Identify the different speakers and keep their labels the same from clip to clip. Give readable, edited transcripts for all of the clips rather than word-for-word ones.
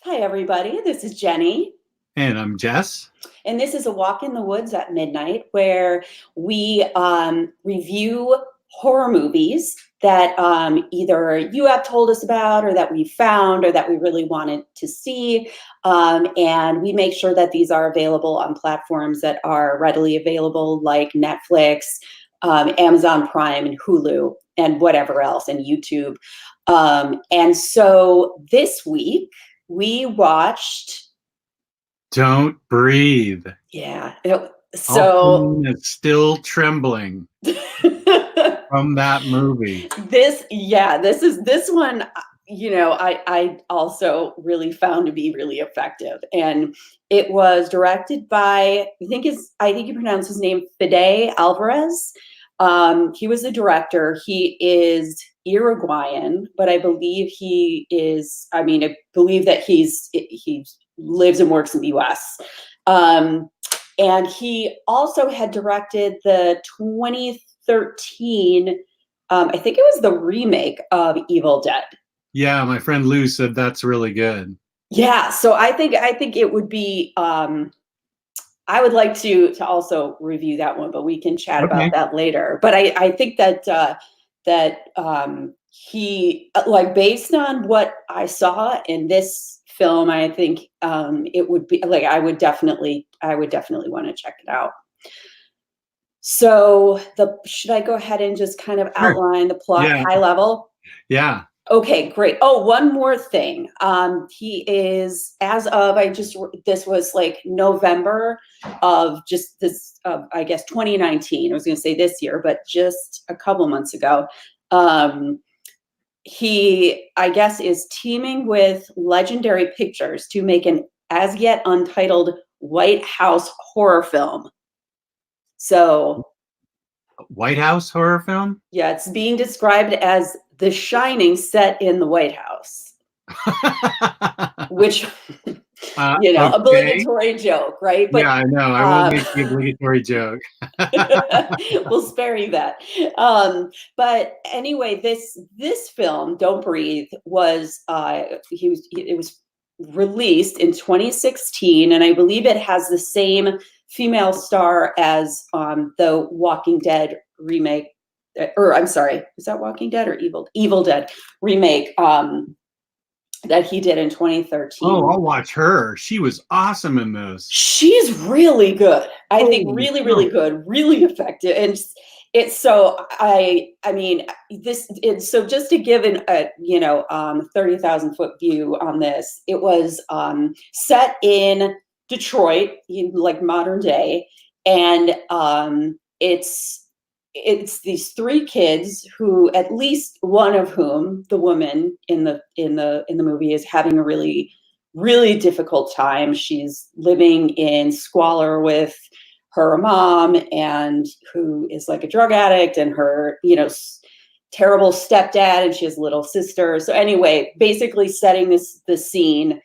Speaker 1: Hi, everybody. This is Jenny.
Speaker 2: And I'm Jess.
Speaker 1: And this is a walk in the woods at midnight where we review horror movies that either you have told us about or that we found or that we really wanted to see. And we make sure that these are available on platforms that are readily available, like Netflix, Amazon Prime, and Hulu, and whatever else, and YouTube. And so this week, we watched.
Speaker 2: Don't breathe.
Speaker 1: Yeah.
Speaker 2: Austin is still trembling from that movie.
Speaker 1: This one, I also really found to be really effective. And it was directed by, I think you pronounce his name Fede Alvarez. He was the director. He is Uruguayan, but I believe I believe that he lives and works in the US. And he also had directed the 2013, I think it was the remake of Evil Dead.
Speaker 2: Yeah, my friend Lou said that's really good.
Speaker 1: Yeah, so I think it would be. I would like to also review that one, but we can chat about that later. But I think that he, like, based on what I saw in this film, I think it would be like I would definitely want to check it out. So should I go ahead and just kind of outline the plot high level?
Speaker 2: Yeah.
Speaker 1: Okay, great. Oh, one more thing. He is, as of, this was like November of just this, I guess, 2019. I was going to say this year, but just a couple months ago. He, I guess, is teaming with Legendary Pictures to make an as yet untitled White House horror film. So,
Speaker 2: White House horror film?
Speaker 1: Yeah, it's being described as The Shining set in the White House, which, obligatory joke, right?
Speaker 2: But, yeah, I know. I won't make the obligatory joke.
Speaker 1: We'll spare you that. But anyway, this film, Don't Breathe, was it was released in 2016, and I believe it has the same female star as the Walking Dead remake, or I'm sorry, is that Walking Dead or Evil Dead remake that he did in 2013.
Speaker 2: Oh, I'll watch her. She was awesome in this.
Speaker 1: She's really good. I think really good, really effective. And it's so so just to give a 30,000 foot view on this, it was set in Detroit, like modern day, and it's these three kids who, at least one of whom, the woman in the movie, is having a really, really difficult time. She's living in squalor with her mom, and who is like a drug addict, and her, terrible stepdad, and she has a little sister. So anyway, basically setting the scene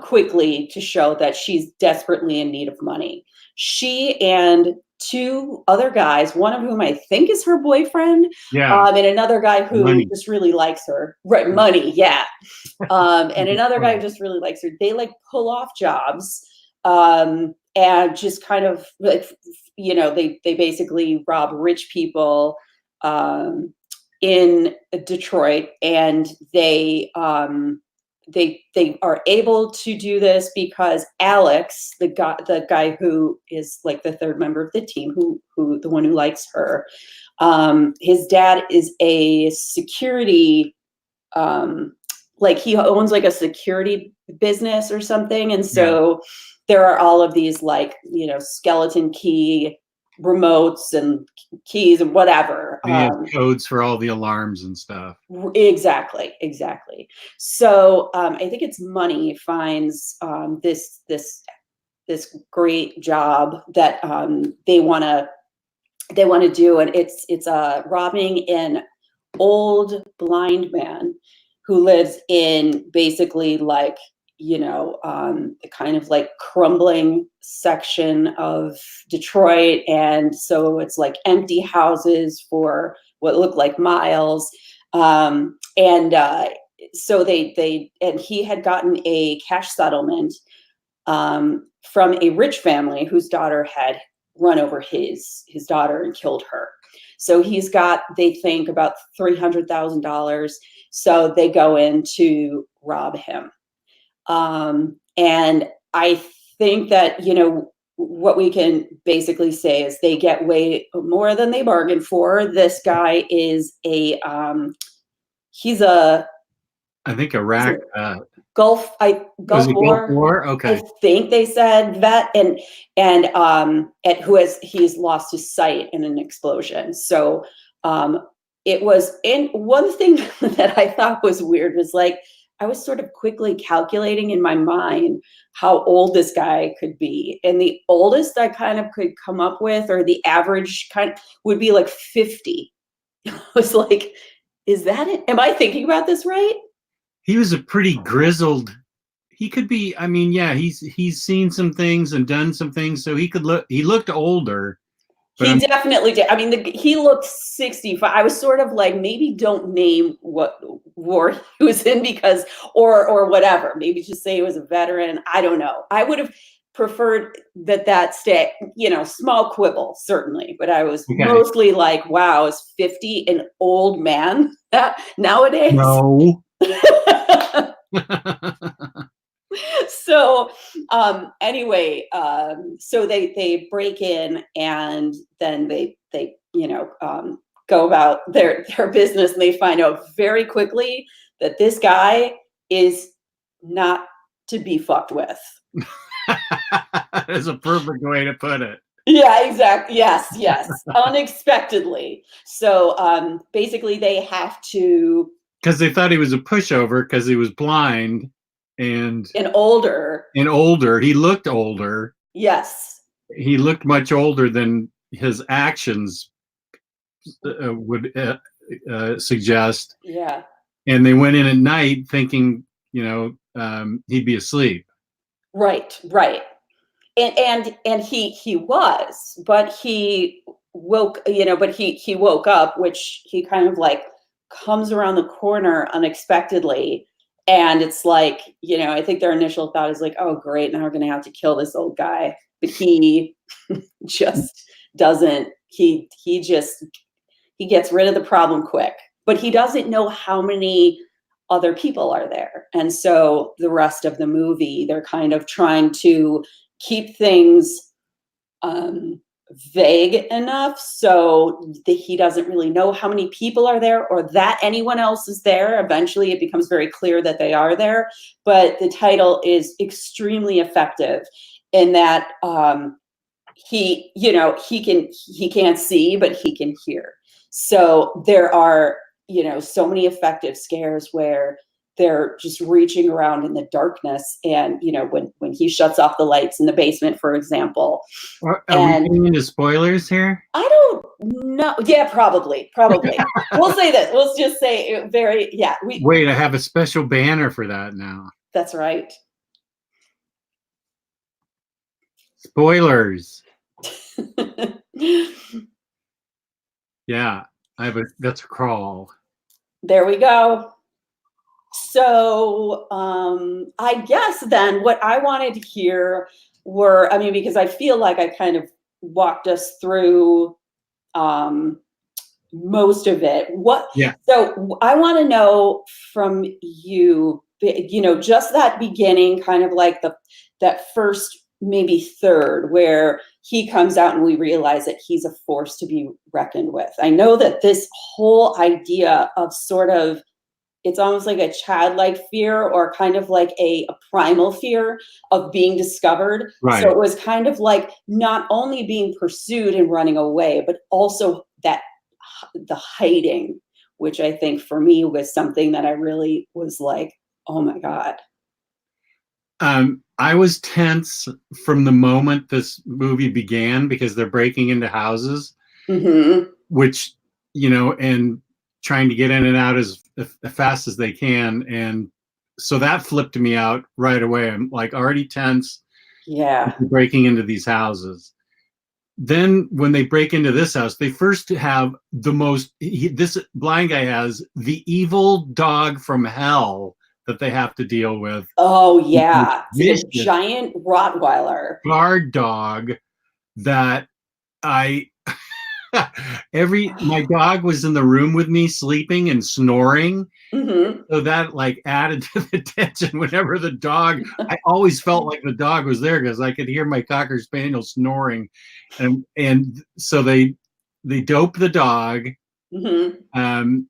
Speaker 1: quickly to show that she's desperately in need of money. She and two other guys, one of whom I think is her boyfriend, and another guy who just really likes her. Right, money, yeah. And another guy who just really likes her. They like pull off jobs, and just kind of like, they basically rob rich people in Detroit, and they are able to do this because Alex, the guy who is like the third member of the team, who the one who likes her, his dad is a security, like he owns like a security business or something, and so there are all of these like skeleton key remotes and keys and whatever.
Speaker 2: He has codes for all the alarms and stuff.
Speaker 1: Exactly. So I think it's Money finds this great job that they want to do, and it's robbing an old blind man who lives in basically like kind of like crumbling section of Detroit. And so it's like empty houses for what look like miles. And so and he had gotten a cash settlement from a rich family whose daughter had run over his daughter and killed her. So he's got, they think, about $300,000. So they go in to rob him. And I think that, what we can basically say is they get way more than they bargained for. This guy is he's a,
Speaker 2: I think Iraq.
Speaker 1: Gulf
Speaker 2: Was it Gulf
Speaker 1: War.
Speaker 2: War?
Speaker 1: I
Speaker 2: Okay.
Speaker 1: think they said vet, and he's lost his sight in an explosion. So it was, and one thing that I thought was weird was, like, I was sort of quickly calculating in my mind how old this guy could be, and the oldest I kind of could come up with, or the average kind of, would be like 50. I was like, is that it? Am I thinking about this right?
Speaker 2: He was a pretty grizzled. He could be. I mean, yeah, he's seen some things and done some things, so he could look. He looked older.
Speaker 1: He definitely did. I mean, he looked 65. I was sort of like, maybe don't name what war he was in, because, or whatever. Maybe just say he was a veteran. I don't know. I would have preferred that stay, small quibble, certainly. But I was mostly like, wow, is 50 an old man nowadays?
Speaker 2: No.
Speaker 1: So anyway, so they break in, and then they go about their business, and they find out very quickly that this guy is not to be fucked with.
Speaker 2: That's a perfect way to put it.
Speaker 1: Yeah, exactly. Yes. Unexpectedly. So basically they have to,
Speaker 2: because they thought he was a pushover because he was blind and
Speaker 1: older.
Speaker 2: He looked older.
Speaker 1: Yes.
Speaker 2: He looked much older than his actions would suggest.
Speaker 1: Yeah.
Speaker 2: And they went in at night thinking, he'd be asleep.
Speaker 1: Right. And he was, but he woke, he woke up, which he kind of like comes around the corner unexpectedly. And it's like, I think their initial thought is like, oh, great, now we're going to have to kill this old guy. But he just doesn't, he gets rid of the problem quick. But he doesn't know how many other people are there. And so the rest of the movie, they're kind of trying to keep things vague enough so that he doesn't really know how many people are there, or that anyone else is there. Eventually it becomes very clear that they are there, but the title is extremely effective in that he can't see, but he can hear. So there are so many effective scares where they're just reaching around in the darkness, and when he shuts off the lights in the basement, for example.
Speaker 2: Are we getting into spoilers here?
Speaker 1: I don't know. Yeah, probably. We'll say this. We'll just say
Speaker 2: Wait, I have a special banner for that now.
Speaker 1: That's right.
Speaker 2: Spoilers. Yeah, that's a crawl.
Speaker 1: There we go. So I guess then what I wanted to hear were, because I feel like I kind of walked us through most of it. So I want to know from you, just that beginning, kind of like that first maybe third, where he comes out and we realize that he's a force to be reckoned with. I know that this whole idea of sort of, it's almost like a childlike fear, or kind of like a primal fear of being discovered.
Speaker 2: Right.
Speaker 1: So it was kind of like not only being pursued and running away, but also that the hiding, which I think for me was something that I really was like, oh my God.
Speaker 2: I was tense from the moment this movie began, because they're breaking into houses, which, and trying to get in and out as fast as they can. And so that flipped me out right away. I'm like already tense.
Speaker 1: Yeah.
Speaker 2: Breaking into these houses. then when they break into this house, they first have this blind guy has the evil dog from hell that they have to deal with.
Speaker 1: Oh yeah,
Speaker 2: This
Speaker 1: it's a giant Rottweiler.
Speaker 2: guard dog that I my dog was in the room with me sleeping and snoring.
Speaker 1: Mm-hmm.
Speaker 2: So that like added to the tension whenever the dog, I always felt like the dog was there because I could hear my Cocker Spaniel snoring. And so they dope the dog,
Speaker 1: Mm-hmm.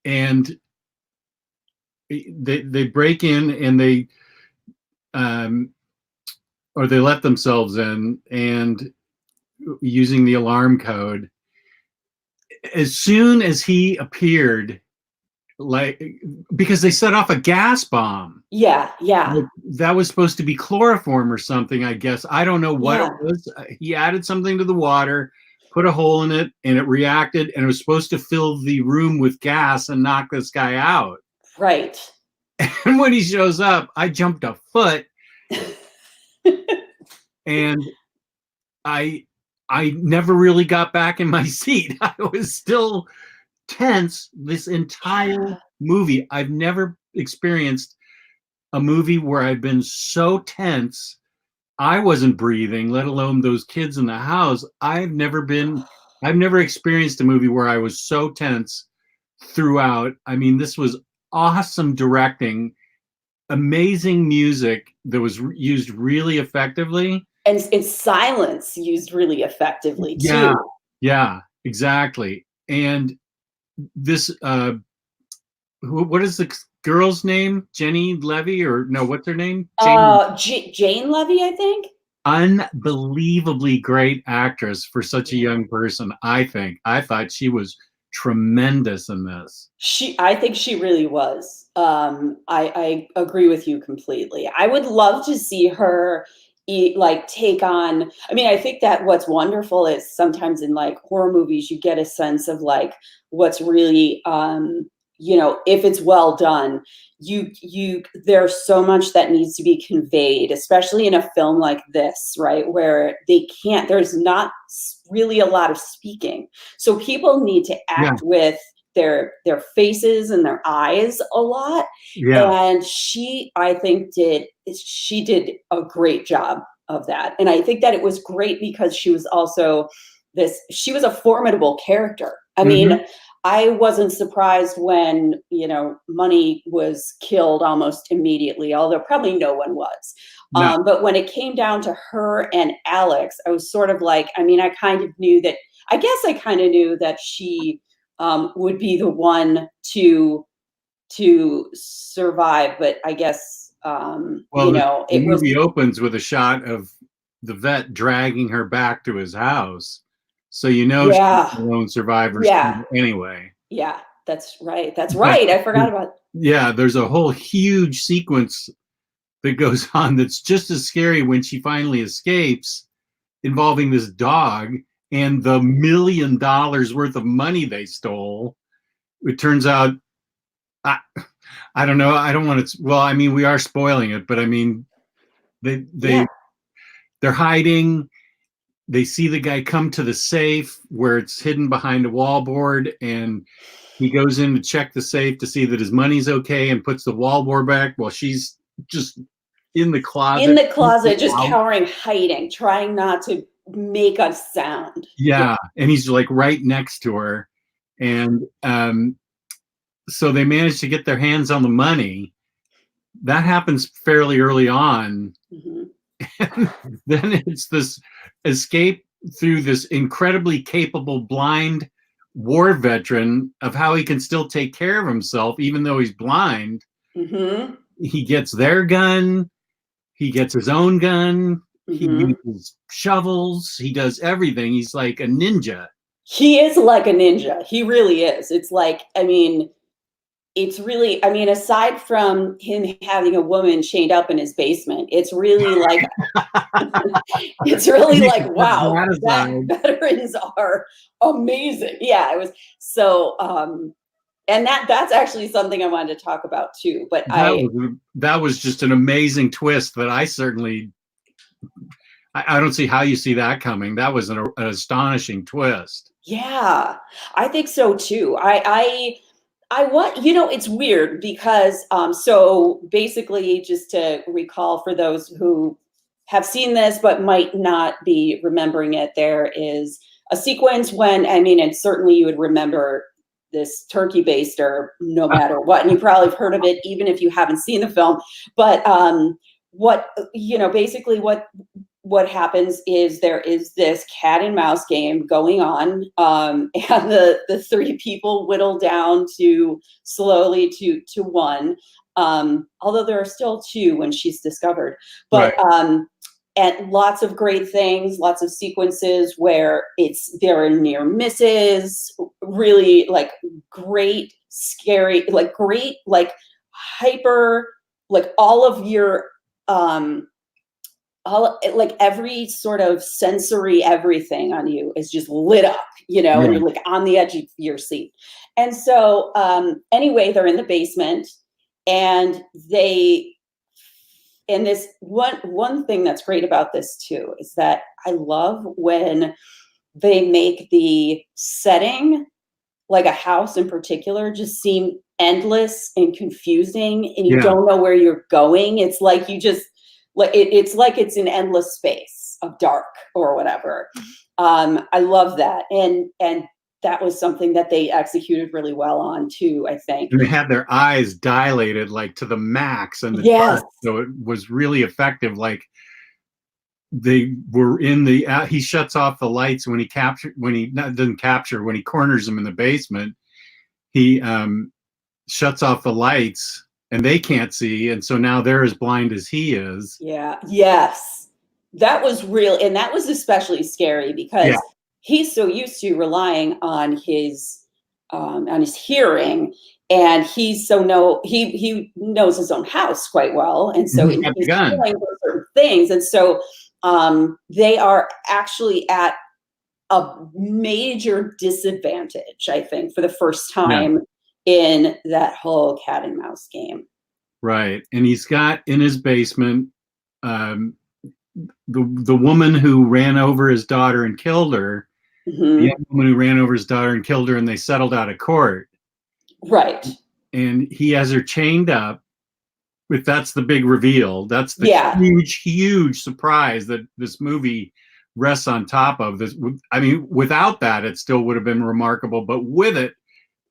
Speaker 2: and they break in and they or they let themselves in, and using the alarm code. As soon as he appeared, like, because they set off a gas bomb.
Speaker 1: Yeah, yeah.
Speaker 2: That was supposed to be chloroform or something, I guess. I don't know what it was. He added something to the water, put a hole in it, and it reacted, and it was supposed to fill the room with gas and knock this guy out.
Speaker 1: Right.
Speaker 2: And when he shows up, I jumped a foot, and I never really got back in my seat. I was still tense this entire movie. I've never experienced a movie where I've been so tense I wasn't breathing, let alone those kids in the house. I've never experienced a movie where I was so tense throughout. I mean, this was awesome directing, amazing music that was used really effectively.
Speaker 1: And silence used really effectively too.
Speaker 2: Yeah, exactly. And this, what is the girl's name? Jenny Levy, or no, what's her name?
Speaker 1: Jane Levy, I think.
Speaker 2: Unbelievably great actress for such a young person. I thought she was tremendous in this.
Speaker 1: I think she really was. I agree with you completely. I would love to see her take on. I mean, I think that what's wonderful is sometimes in like horror movies, you get a sense of like what's really, if it's well done, there's so much that needs to be conveyed, especially in a film like this, right? Where there's not really a lot of speaking. So people need to act with their faces and their eyes a lot.
Speaker 2: Yeah.
Speaker 1: And I think she did a great job of that. And I think that it was great because she was also she was a formidable character. I mean, I wasn't surprised when, Money was killed almost immediately, although probably no one was.
Speaker 2: No.
Speaker 1: But when it came down to her and Alex, I was sort of like, I mean, I kind of knew that she would be the one to survive. But I guess,
Speaker 2: the movie opens with a shot of the vet dragging her back to his house. So she's the lone survivor anyway.
Speaker 1: Yeah, that's right. That's right. I forgot about.
Speaker 2: Yeah, there's a whole huge sequence that goes on that's just as scary when she finally escapes, involving this dog and the $1 million worth of money they stole. It turns out, I don't know. I don't want to. Well, I mean, we are spoiling it, but I mean, they're hiding. They see the guy come to the safe where it's hidden behind a wallboard, and he goes in to check the safe to see that his money's okay and puts the wallboard back while she's just in the closet.
Speaker 1: Just cowering, hiding, trying not to make a sound.
Speaker 2: Yeah, and he's like right next to her. And so they manage to get their hands on the money. That happens fairly early on. And then it's this escape through this incredibly capable blind war veteran of how he can still take care of himself even though he's blind. He gets their gun, he gets his own gun, he uses shovels, he does everything. He's like a ninja.
Speaker 1: He is like a ninja. He really is. It's like, I mean, it's really, I mean, aside from him having a woman chained up in his basement, it's really like, wow, veterans are amazing. Yeah, it was so, and that's actually something I wanted to talk about too. But that
Speaker 2: was just an amazing twist that I don't see how you see that coming. That was an astonishing twist.
Speaker 1: Yeah, I think so too. I want, it's weird because, so basically, just to recall for those who have seen this but might not be remembering it, there is a sequence when, I mean, and certainly you would remember this turkey baster no matter what, and you probably have heard of it even if you haven't seen the film. But what, basically what happens is there is this cat and mouse game going on, and the three people whittle down to slowly to one, although there are still two when she's discovered. But
Speaker 2: Right.
Speaker 1: and lots of great things, lots of sequences where there are near misses, really like great, scary, like great, like hyper, like all of your all like every sort of sensory everything on you is just lit up, and you're
Speaker 2: Right.
Speaker 1: like on the edge of your seat. And so anyway, they're in the basement, and this one thing that's great about this too is that I love when they make the setting, like a house in particular, just seem endless and confusing, and you
Speaker 2: Yeah.
Speaker 1: don't know where you're going. It's like you just like it's like it's an endless space of dark or whatever. I love that, and that was something that they executed really well on too, I think.
Speaker 2: And they had their eyes dilated like to the max in the
Speaker 1: Yes.
Speaker 2: dark, so it was really effective. Like they were in the he shuts off the lights when he doesn't capture, when he corners them in the basement. He shuts off the lights and they can't see, and so now they're as blind as he is.
Speaker 1: Yeah. Yes. That was real, and that was especially scary
Speaker 2: Yeah.
Speaker 1: because he's so used to relying on his hearing, and he's so he knows his own house quite well, and so
Speaker 2: He's got the
Speaker 1: he's
Speaker 2: gun.
Speaker 1: feeling for certain things, and so they are actually at a major disadvantage, I think, for the first
Speaker 2: Yeah.
Speaker 1: time in that whole cat and mouse game.
Speaker 2: Right. And he's got in his basement um, the woman who ran over his daughter and killed her. The
Speaker 1: Hmm.
Speaker 2: young woman who ran over his daughter and killed her, and they settled out of court.
Speaker 1: Right.
Speaker 2: And he has her chained up. If that's the big reveal, that's the
Speaker 1: Yeah.
Speaker 2: huge, huge surprise that this movie rests on top of. This, I mean, without that, it still would have been remarkable, but with it,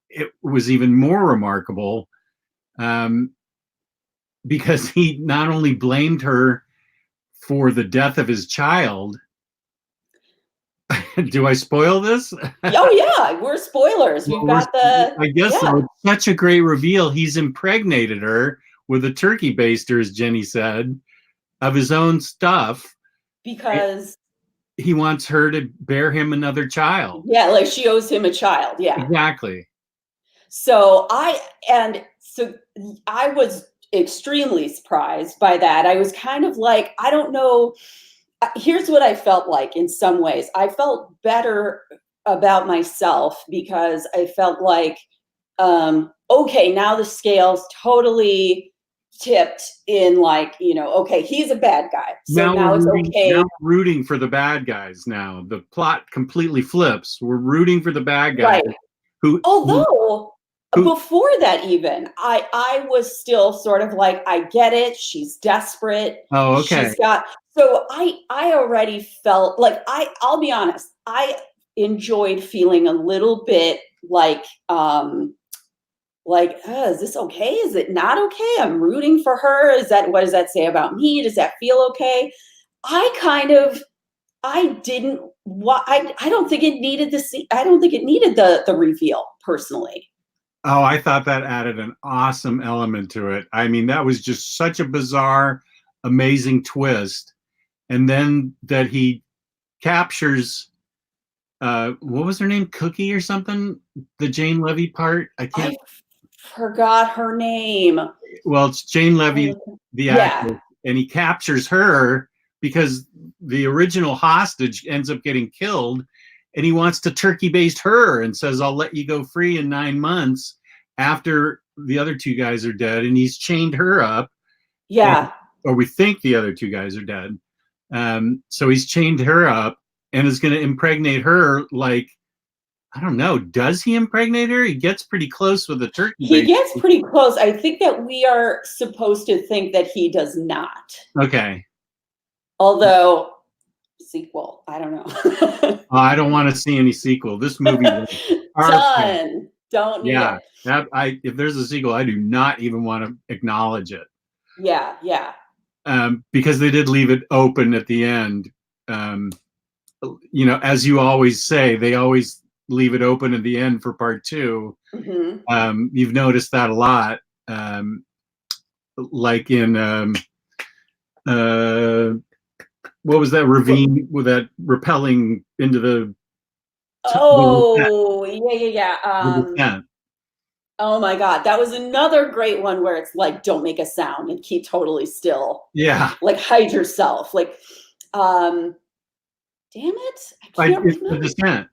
Speaker 2: it was even more remarkable, um, because he not only blamed her for the death of his child. Do I spoil this?
Speaker 1: Oh yeah, we're spoilers.
Speaker 2: Well,
Speaker 1: We've got the
Speaker 2: I guess so.
Speaker 1: yeah,
Speaker 2: It's such a great reveal. He's impregnated her with a turkey baster, as Jenny said, of his own stuff.
Speaker 1: because
Speaker 2: He wants her to bear him another child.
Speaker 1: yeah, like she owes him a child. Yeah.
Speaker 2: Exactly.
Speaker 1: So I was extremely surprised by that. I was kind of like, I don't know. Here's what I felt like in some ways. I felt better about myself because I felt like, okay, now the scales totally tipped in, like, okay, he's a bad guy. So
Speaker 2: Now
Speaker 1: now it's okay.
Speaker 2: we're rooting for the bad guys now. The plot completely flips. We're rooting for the bad guys
Speaker 1: Right.
Speaker 2: who
Speaker 1: Although
Speaker 2: who
Speaker 1: before that, even I was still sort of like, I get it. She's desperate.
Speaker 2: oh, okay.
Speaker 1: She's got so I already felt like I'll be honest, I enjoyed feeling a little bit like, is this okay? Is it not okay? I'm rooting for her. What does that say about me? Does that feel okay? I didn't I don't think it needed I don't think it needed the reveal personally.
Speaker 2: Oh, I thought that added an awesome element to it. I mean, that was just such a bizarre, amazing twist. And then that he captures what was her name? Cookie or something? The Jane Levy part? I
Speaker 1: I
Speaker 2: can't.
Speaker 1: forgot her name.
Speaker 2: Well, it's Jane Levy, the
Speaker 1: Yeah.
Speaker 2: actress, and he captures her because the original hostage ends up getting killed, and he wants to turkey baste her and says, "I'll let you go free in 9 months after the other two guys are dead." And he's chained her up, and,
Speaker 1: Yeah.
Speaker 2: or we think the other two guys are dead. So he's chained her up and is going to impregnate her. Like, I don't know. Does he impregnate her? He gets pretty close with the turkey
Speaker 1: He
Speaker 2: bait.
Speaker 1: gets pretty close. I think that we are supposed to think that he does not.
Speaker 2: Okay.
Speaker 1: Although, sequel, I don't know.
Speaker 2: I don't want to see any sequel. This movie was
Speaker 1: done. Don't need
Speaker 2: yeah.
Speaker 1: it.
Speaker 2: If there's a sequel, I do not even want to acknowledge it.
Speaker 1: Yeah, yeah.
Speaker 2: Because they did leave it open at the end. You know, as you always say, they always leave it open at the end for part 2.
Speaker 1: Mm-hmm.
Speaker 2: You've noticed that a lot. Like in what was that ravine with that rappelling into the
Speaker 1: Oh, yeah.
Speaker 2: the descent.
Speaker 1: Oh my God, that was another great one where it's like, don't make a sound and keep totally still.
Speaker 2: Yeah.
Speaker 1: Like hide yourself. Like, damn it, I can't remember.
Speaker 2: The descent.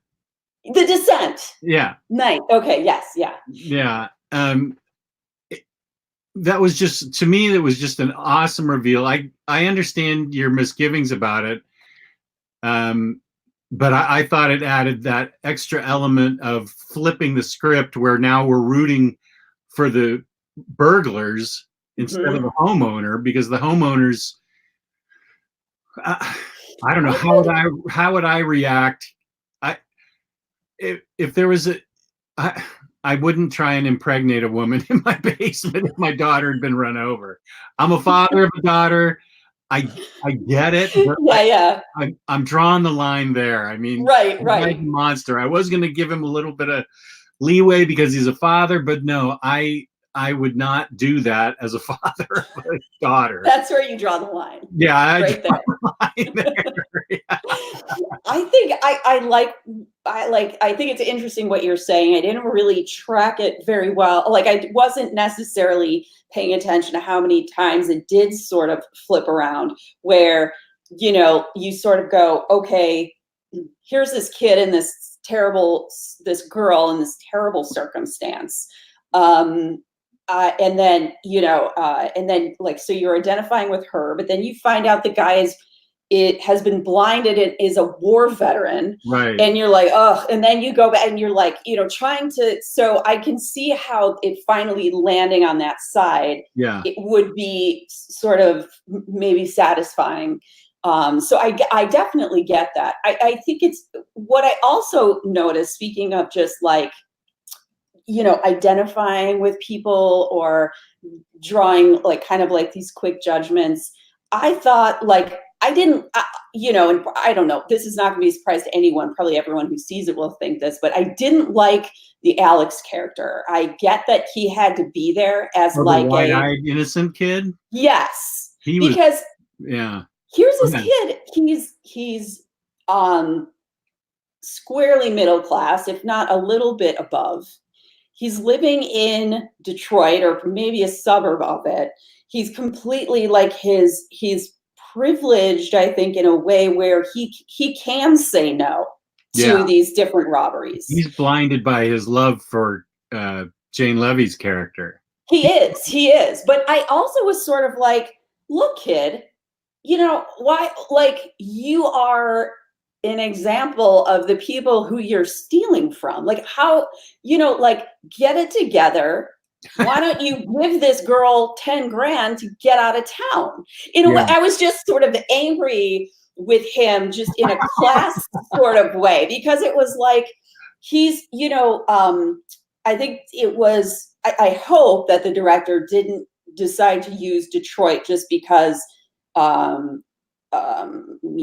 Speaker 1: The Descent.
Speaker 2: Yeah.
Speaker 1: Nice. Okay. Yes. Yeah.
Speaker 2: Yeah. That was just, to me, it was just an awesome reveal. I understand your misgivings about it. But I thought it added that extra element of flipping the script where now we're rooting for the burglars instead of the homeowner, because the homeowners, I don't know, how would I react? If there was I wouldn't try and impregnate a woman in my basement if my daughter had been run over. I'm a father of a daughter. I get it.
Speaker 1: Yeah.
Speaker 2: I'm drawing the line there. I mean,
Speaker 1: right.
Speaker 2: Monster. I was going to give him a little bit of leeway because he's a father, but no, I would not do that as a father of a daughter.
Speaker 1: That's where you draw the line.
Speaker 2: Yeah,
Speaker 1: right there.
Speaker 2: Yeah.
Speaker 1: I think I think it's interesting what you're saying. I didn't really track it very well. Like I wasn't necessarily paying attention to how many times it did sort of flip around where, you know, you sort of go, okay, here's this kid in this girl in this terrible circumstance. And then, you know, and then like, so you're identifying with her, but then you find out the guy has been blinded and is a war veteran.
Speaker 2: Right.
Speaker 1: And you're like, oh, and then you go back and you're like, you know, so I can see how it finally landing on that side.
Speaker 2: Yeah.
Speaker 1: It would be sort of maybe satisfying. So I definitely get that. I think it's what I also noticed, speaking of just like, you know, identifying with people or drawing like kind of like these quick judgments. I thought like, you know, and I don't know, this is not going to be a surprise to anyone. Probably everyone who sees it will think this, but I didn't like the Alex character. I get that he had to be there as like
Speaker 2: a wide-eyed innocent kid.
Speaker 1: Yes.
Speaker 2: Because yeah.
Speaker 1: Here's this kid. He's squarely middle class, if not a little bit above. He's living in Detroit or maybe a suburb of it. He's completely like he's privileged, I think, in a way where he can say no to these different robberies.
Speaker 2: He's blinded by his love for Jane Levy's character.
Speaker 1: He is. But I also was sort of like, look, kid, you know, why, like, you are an example of the people who you're stealing from. Like, how, you know, like, get it together. Why don't you give this girl 10 grand to get out of town? In a way, I was just sort of angry with him, just in a class sort of way, because it was like, he's, you know, I think it was, I hope that the director didn't decide to use Detroit just because, you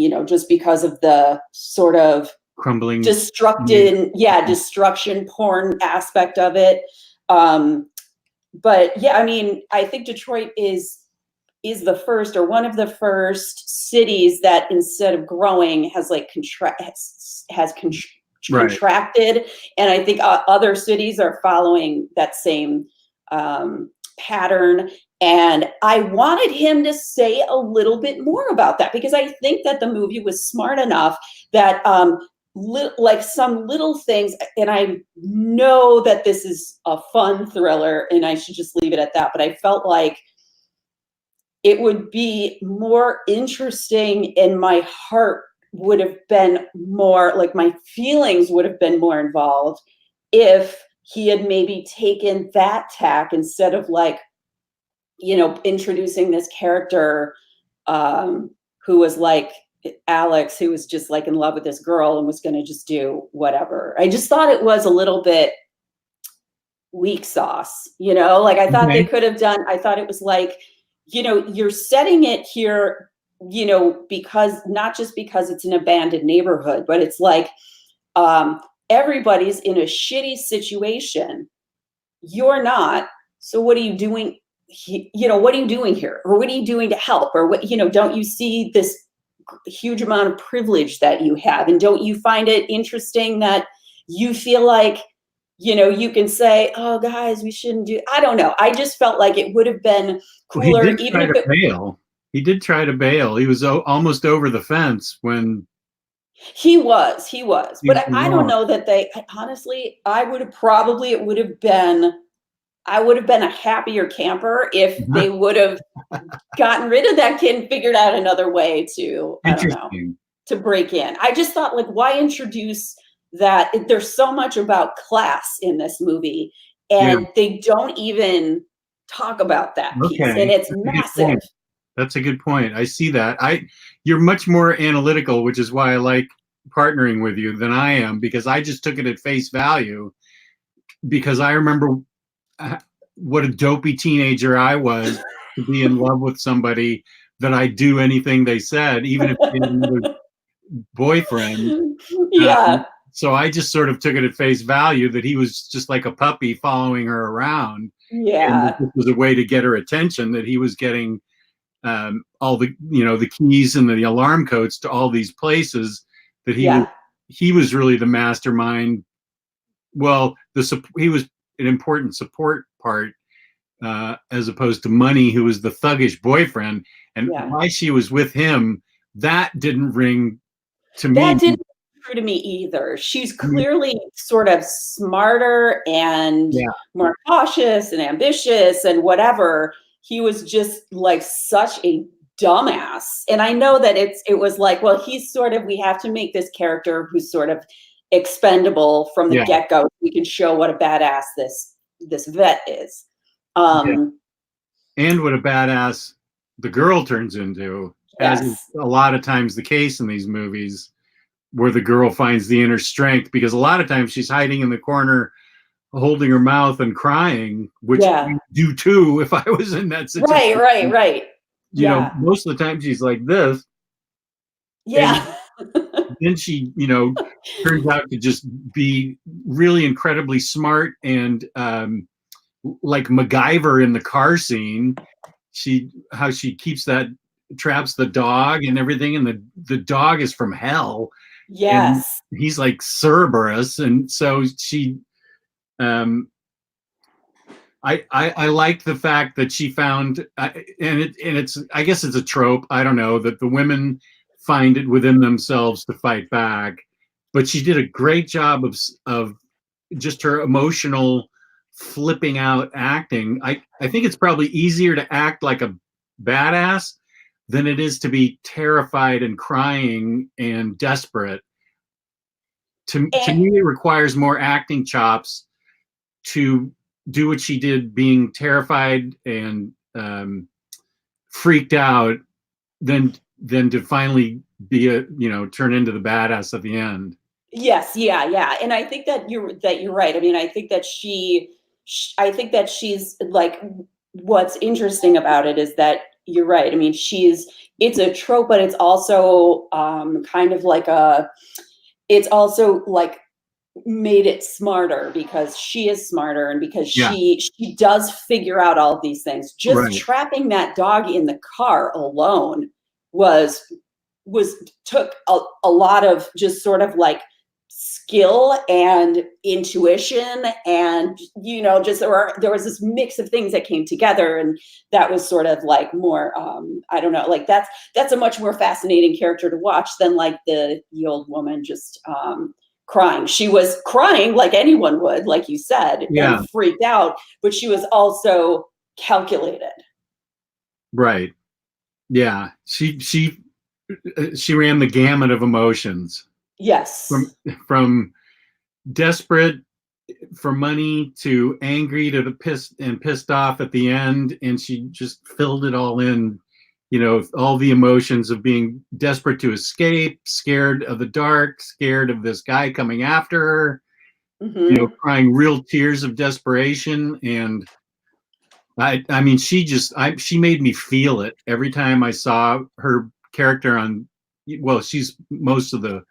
Speaker 1: know, just because of the sort of
Speaker 2: crumbling,
Speaker 1: destruction porn aspect of it. But yeah, I mean, I think Detroit is the first or one of the first cities that instead of growing has like contracted. And I think other cities are following that same pattern. And I wanted him to say a little bit more about that, because I think that the movie was smart enough that like some little things, and I know that this is a fun thriller and I should just leave it at that, but I felt like it would be more interesting, and my heart would have been more, like my feelings would have been more involved if he had maybe taken that tack instead of like, introducing this character who was like Alex, who was just like in love with this girl and was going to just do whatever. I just thought it was a little bit weak sauce, like I thought they could have done, I thought it was like, you're setting it here, because not just because it's an abandoned neighborhood, but it's like everybody's in a shitty situation. You're not. So what are you doing? What are you doing here? Or what are you doing to help? Or what, don't you see this huge amount of privilege that you have? And don't you find it interesting that you feel like, you can say, oh, guys, we shouldn't do, I don't know. I just felt like it would have been cooler.
Speaker 2: Well, he did try to bail. He did try to bail. He was almost over the fence when
Speaker 1: he was, but I don't know that honestly, I would have been a happier camper if they would have gotten rid of that kid and figured out another way to, I don't know, to break in. I just thought, like, why introduce that? There's so much about class in this movie, and they don't even talk about that piece, and it's massive.
Speaker 2: That's a good point. I see that. You're much more analytical, which is why I like partnering with you than I am, because I just took it at face value, because I remember what a dopey teenager I was to be in love with somebody that I'd do anything they said, even if they had another boyfriend.
Speaker 1: Yeah.
Speaker 2: So I just sort of took it at face value that he was just like a puppy following her around.
Speaker 1: Yeah.
Speaker 2: And this was a way to get her attention, that he was getting all the, the keys and the alarm codes to all these places, that he was really the mastermind. Well, he was an important support part, as opposed to Money, who was the thuggish boyfriend. And why she was with him, that didn't ring to me.
Speaker 1: That didn't ring true to me either. She's clearly sort of smarter and more cautious and ambitious and whatever. He was just like such a dumbass. And I know that it was like, well, he's sort of, we have to make this character who's sort of expendable from the get-go. We can show what a badass this vet is.
Speaker 2: And what a badass the girl turns into, as is a lot of times the case in these movies, where the girl finds the inner strength, because a lot of times she's hiding in the corner, holding her mouth and crying, which I do too if I was in that situation.
Speaker 1: Right.
Speaker 2: Most of the time she's like this.
Speaker 1: Yeah.
Speaker 2: Then she, turns out to just be really incredibly smart and like MacGyver in the car scene. How she traps the dog and everything, and the dog is from hell.
Speaker 1: Yes.
Speaker 2: And he's like Cerberus, and so she I like the fact that she found, and it's, I guess it's a trope, I don't know, that the women find it within themselves to fight back, but she did a great job of just her emotional flipping out acting. I think it's probably easier to act like a badass than it is to be terrified and crying and desperate. To me, it requires more acting chops to do what she did, being terrified and freaked out, than to finally be turn into the badass at the end.
Speaker 1: Yes, yeah, and I think that you're right. I mean, I think that she's like, what's interesting about it is that you're right. I mean, it's a trope, but it's also kind of like it's also like made it smarter, because she is smarter, and because she does figure out all of these things. Just trapping that dog in the car alone took a lot of just sort of like skill and intuition, and just there was this mix of things that came together, and that was sort of like more I don't know, like that's a much more fascinating character to watch than like the old woman just crying. She was crying like anyone would, like you said, and freaked out, but she was also calculated.
Speaker 2: Right. Yeah, she ran the gamut of emotions
Speaker 1: Yes.
Speaker 2: from desperate for money to angry to the pissed off at the end, and she just filled it all in. All the emotions of being desperate to escape, scared of the dark, scared of this guy coming after her, crying real tears of desperation. And I mean, she made me feel it every time I saw her character on. Well, she's most of the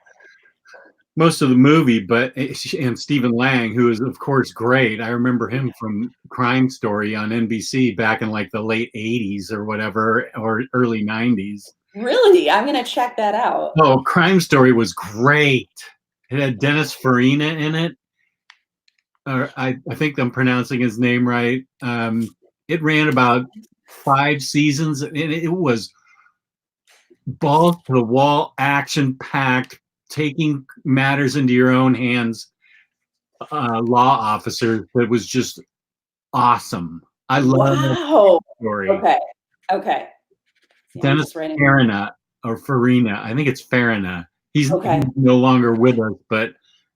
Speaker 2: movie, but and Stephen Lang, who is of course great. I remember him from Crime Story on NBC back in like the late '80s or whatever, or early '90s.
Speaker 1: Really? I'm gonna check that out.
Speaker 2: Oh, Crime Story was great. It had Dennis Farina in it. I think I'm pronouncing his name right. It ran about 5 seasons, and it was balls to the wall, action packed, taking matters into your own hands. Law officer that was just awesome. I love that
Speaker 1: Wow.
Speaker 2: story.
Speaker 1: Okay. See, I'm
Speaker 2: Dennis
Speaker 1: just writing.
Speaker 2: Farina or Farina. I think it's Farina. He's
Speaker 1: Okay.
Speaker 2: no longer with us,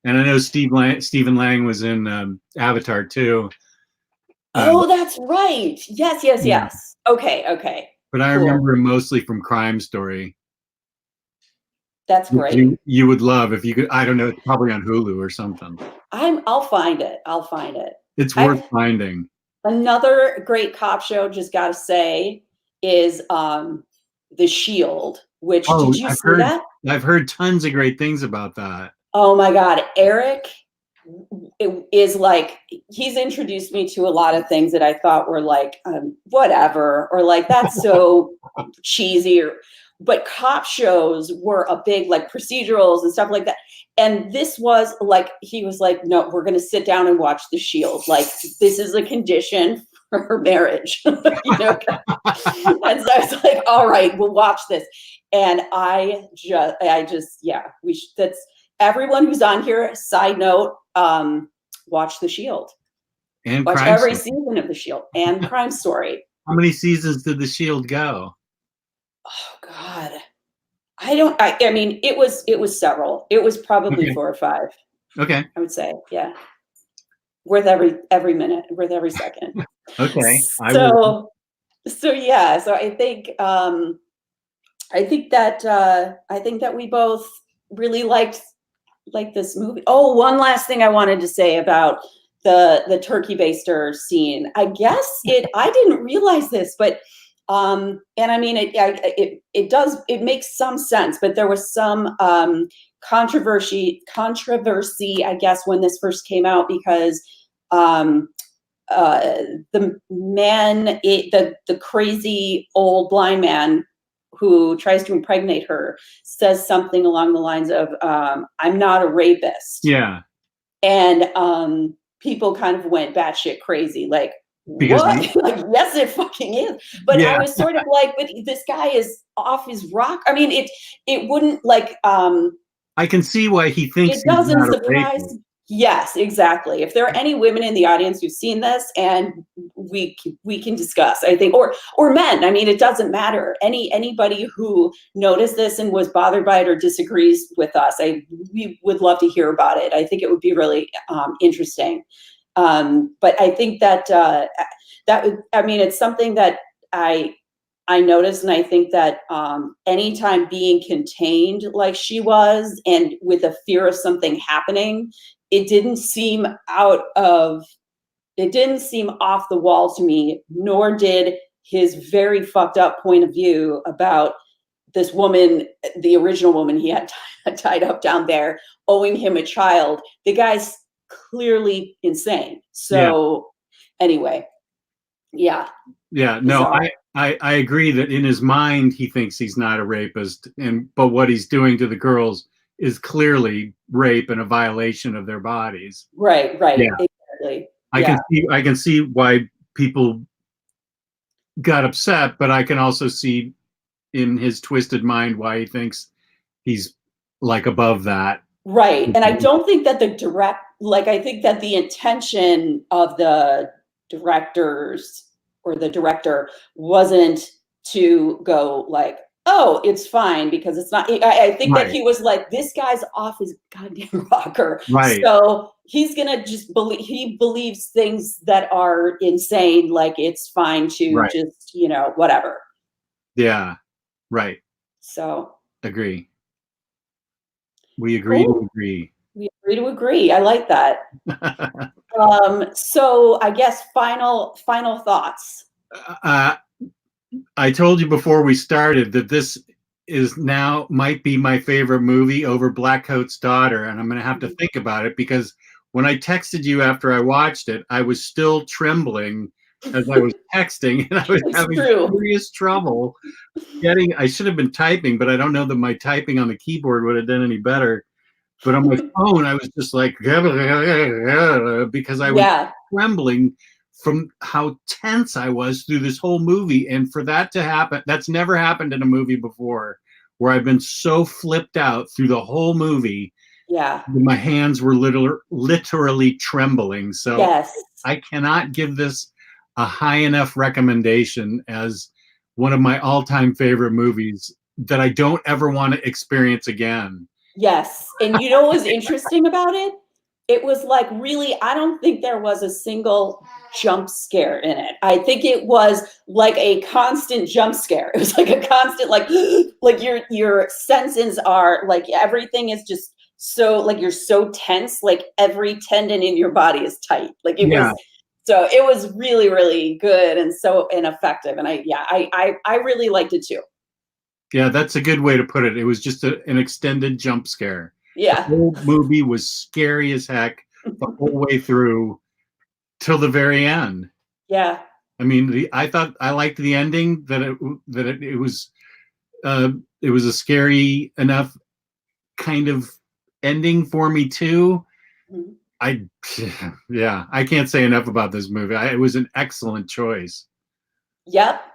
Speaker 2: and I know Stephen Lang was in Avatar too.
Speaker 1: Oh, that's right. Yes.
Speaker 2: Yeah.
Speaker 1: Okay.
Speaker 2: But I
Speaker 1: Cool.
Speaker 2: remember him mostly from Crime Story.
Speaker 1: That's great.
Speaker 2: You would love if you could. I don't know. It's probably on Hulu or something.
Speaker 1: I'll find it.
Speaker 2: It's worth finding.
Speaker 1: Another great cop show, just gotta say, is The Shield. Which did you see that?
Speaker 2: I've heard tons of great things about that.
Speaker 1: Oh my God, Eric is like, he's introduced me to a lot of things that I thought were like whatever, or like that's so cheesy, but cop shows were a big, like, procedurals and stuff like that. And this was like, he was like, no, we're going to sit down and watch The Shield. Like, this is a condition for her marriage. And so I was like, all right, we'll watch this. And that's everyone who's on here. Side note, watch The Shield.
Speaker 2: And
Speaker 1: watch every season of The Shield and Crime Story.
Speaker 2: How many seasons did The Shield go?
Speaker 1: Oh God, I mean, it was several. It was probably 4 or 5.
Speaker 2: Okay.
Speaker 1: I would say, yeah. Worth every minute, worth every second.
Speaker 2: Okay.
Speaker 1: So yeah. So I think that we both really liked this movie. Oh, one last thing I wanted to say about the turkey baster scene. I guess I didn't realize this, but and I mean it makes some sense, but there was some controversy, I guess, when this first came out, because the man, the crazy old blind man who tries to impregnate her, says something along the lines of, I'm not a rapist.
Speaker 2: Yeah.
Speaker 1: And people kind of went batshit crazy, like, because what? Like, yes, it fucking is. But yeah. I was sort of like, but this guy is off his rock. I mean, it wouldn't, like,
Speaker 2: I can see why he thinks
Speaker 1: it doesn't surprise. Yes, exactly. If there are any women in the audience who've seen this, and we can discuss, I think, or men. I mean, it doesn't matter. Anybody who noticed this and was bothered by it or disagrees with us, we would love to hear about it. I think it would be really interesting. But I think that it's something that I noticed, and I think that anytime being contained like she was, and with a fear of something happening, it didn't seem off the wall to me, nor did his very fucked up point of view about this woman, the original woman he had tied up down there, owing him a child. The guy's clearly insane. So anyway, yeah.
Speaker 2: Yeah, no, I agree that in his mind he thinks he's not a rapist, but what he's doing to the girls is clearly rape and a violation of their bodies.
Speaker 1: Right. Yeah. Exactly.
Speaker 2: I can see why people got upset, but I can also see in his twisted mind why he thinks he's like above that.
Speaker 1: Right. And I don't think that I think that the intention of the directors or the director wasn't to go like, oh, it's fine because it's not. I think that
Speaker 2: Right.
Speaker 1: he was like, this guy's off his goddamn rocker.
Speaker 2: Right.
Speaker 1: So he's going to just believe, he believes things that are insane. Like it's fine to
Speaker 2: Right.
Speaker 1: just, you know, whatever.
Speaker 2: Yeah. Right.
Speaker 1: So
Speaker 2: Agree. We agree
Speaker 1: cool.
Speaker 2: to agree.
Speaker 1: We agree to agree. I like that. So I guess final thoughts.
Speaker 2: I told you before we started that this is now might be my favorite movie over Black Coat's Daughter, and I'm going to have to think about it because when I texted you after I watched it, I was still trembling as I was texting, and I was
Speaker 1: It's
Speaker 2: having
Speaker 1: true.
Speaker 2: serious trouble getting. I should have been typing, but I don't know that my typing on the keyboard would have done any better. But on my phone, I was just like because I was trembling from how tense I was through this whole movie. And for that to happen, that's never happened in a movie before, where I've been so flipped out through the whole movie.
Speaker 1: Yeah.
Speaker 2: My hands were literally trembling. So
Speaker 1: Yes.
Speaker 2: I cannot give this a high enough recommendation as one of my all-time favorite movies that I don't ever want to experience again.
Speaker 1: Yes. And you know what was interesting about it? It was like really, I don't think there was a single jump scare in it. I think it was like a constant jump scare. It was like a constant, like your senses are like everything is just so like you're so tense, like every tendon in your body is tight. Like it was, so it was really, really good and so effective. And I really liked it too.
Speaker 2: Yeah, that's a good way to put it. It was just an extended jump scare.
Speaker 1: Yeah.
Speaker 2: The whole movie was scary as heck the whole way through till the very end.
Speaker 1: Yeah.
Speaker 2: I mean, I thought I liked the ending that it was a scary enough kind of ending for me too. I can't say enough about this movie. It was an excellent choice.
Speaker 1: Yep.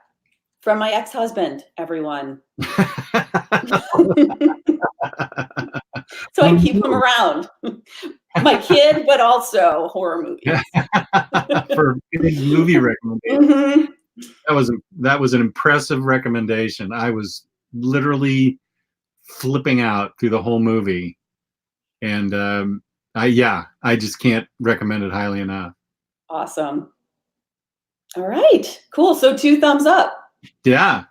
Speaker 1: From my ex-husband, everyone. So I keep him around. My kid, but also horror movies.
Speaker 2: For movie recommendation. That was an impressive recommendation. I was literally flipping out through the whole movie. And I just can't recommend it highly enough.
Speaker 1: Awesome. All right, cool. So 2 thumbs up.
Speaker 2: Yeah,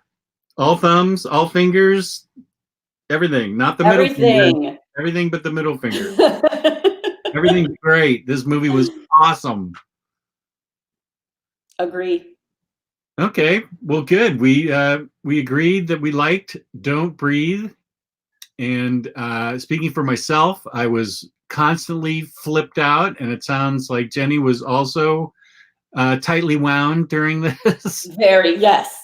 Speaker 2: all thumbs, all fingers, everything. Not the middle finger. Everything but the middle finger. Everything's great. This movie was awesome.
Speaker 1: Agree.
Speaker 2: Okay, well, good. We agreed that we liked Don't Breathe. And speaking for myself, I was constantly flipped out, and it sounds like Jenny was also tightly wound during this.
Speaker 1: Very, yes.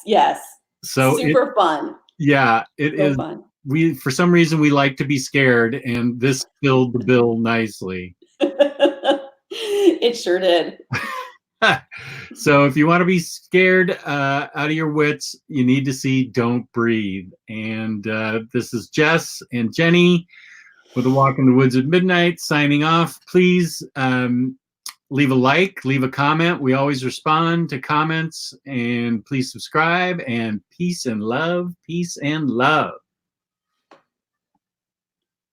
Speaker 2: So
Speaker 1: super fun.
Speaker 2: Yeah, it is.
Speaker 1: Fun.
Speaker 2: For some reason, we like to be scared, and this filled the bill nicely.
Speaker 1: It sure did.
Speaker 2: So if you want to be scared out of your wits, you need to see Don't Breathe. And this is Jess and Jenny with A Walk in the Woods at Midnight signing off. Please leave a like, leave a comment. We always respond to comments. And please subscribe. And peace and love. Peace and love.